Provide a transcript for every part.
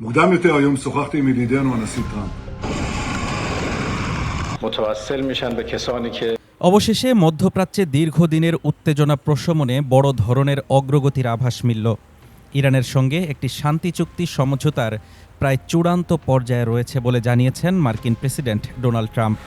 מוקדם יותר היום שוחחתי עם ידידנו הנשיא טראמפ. متوسل میشن به کسانی که অবশেষে মধ্যপ্রাচ্যে দীর্ঘদিনের উত্তেজনা প্রশমনে বড় ধরনের অগ্রগতির আভাস মিলল। ইরানের সঙ্গে একটি শান্তি চুক্তি সমঝোতার প্রায় চূড়ান্ত পর্যায়ে রয়েছে বলে জানিয়েছেন মার্কিন প্রেসিডেন্ট ডোনাল্ড ট্রাম্প।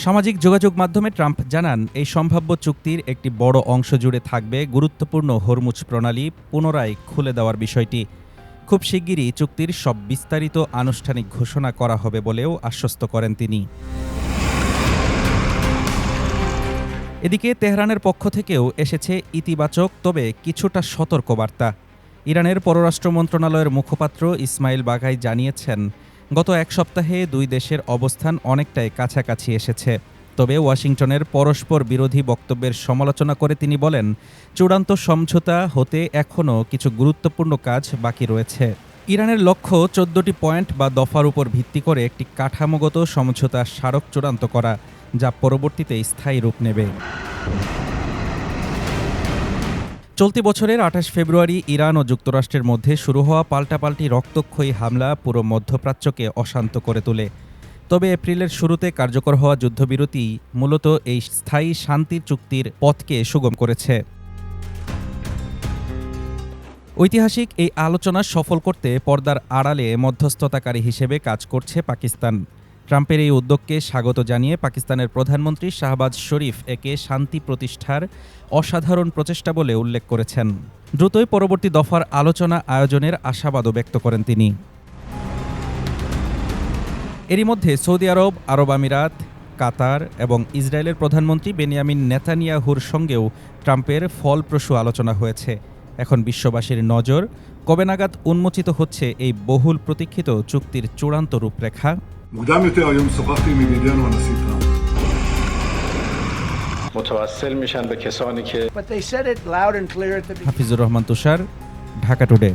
সামাজিক যোগাযোগ মাধ্যমে ট্রাম্প জানান, এই সম্ভাব্য চুক্তির একটি বড় অংশ জুড়ে থাকবে গুরুত্বপূর্ণ হরমুজ প্রণালী পুনরায় খুলে দেওয়ার বিষয়টি। খুব শিগগিরই চুক্তির সব বিস্তারিত আনুষ্ঠানিক ঘোষণা করা হবে বলেও আশ্বস্ত করেন তিনি। এদিকে তেহরানের পক্ষ থেকেও এসেছে ইতিবাচক তবে কিছুটা সতর্কবার্তা। ইরানের পররাষ্ট্র মন্ত্রণালয়ের মুখপাত্র ইসমাইল বাঘাই জানিয়েছেন, গত এক সপ্তাহে দুই দেশের অবস্থান অনেকটাই কাছাকাছি এসেছে। তবে ওয়াশিংটনের পরস্পর বিরোধী বক্তব্যের সমালোচনা করে তিনি বলেন, চূড়ান্ত সমঝোতা হতে এখনও কিছু গুরুত্বপূর্ণ কাজ বাকি রয়েছে। ইরানের লক্ষ্য 14টি পয়েন্ট বা দফার উপর ভিত্তি করে একটি কাঠামোগত সমঝোতা স্মারক চূড়ান্ত করা, যা পরবর্তীতে স্থায়ী রূপ নেবে। চলতি বছরের 28 ফেব্রুয়ারি ইরান ও যুক্তরাষ্ট্রের মধ্যে শুরু হওয়া পাল্টাপাল্টি রক্তক্ষয়ী হামলা পুরো মধ্যপ্রাচ্যকে অশান্ত করে তোলে। তবে এপ্রিলের শুরুতে কার্যকর হওয়া যুদ্ধবিরতি মূলত এই স্থায়ী শান্তির চুক্তির পথকে সুগম করেছে। ঐতিহাসিক এই আলোচনা সফল করতে পর্দার আড়ালে মধ্যস্থতাকারী হিসেবে কাজ করছে পাকিস্তান। ট্রাম্পের এই উদ্যোগকে স্বাগত জানিয়ে পাকিস্তানের প্রধানমন্ত্রী শাহবাজ শরীফ একে শান্তি প্রতিষ্ঠার অসাধারণ প্রচেষ্টা বলে উল্লেখ করেছেন। দ্রুতই পরবর্তী দফার আলোচনা আয়োজনের আশাবাদও ব্যক্ত করেন তিনি। এরই মধ্যে সৌদি আরব, আরব আমিরাত, কাতার এবং ইসরায়েলের প্রধানমন্ত্রী বেনিয়ামিন নেতানিয়াহুর সঙ্গেও ট্রাম্পের ফলপ্রসূ আলোচনা হয়েছে। এখন বিশ্ববাসীর নজর কবে নাগাদ উন্মোচিত হচ্ছে এই বহুল প্রতীক্ষিত চুক্তির চূড়ান্ত রূপরেখা। מוקדם יותר היום שוחחתי עם ידידנו הנשיא טראמפ. متوسل میشن به کسانی که But they said it loud and clear at the beginning. Hafizur Rahman Tushar, Dhaka today.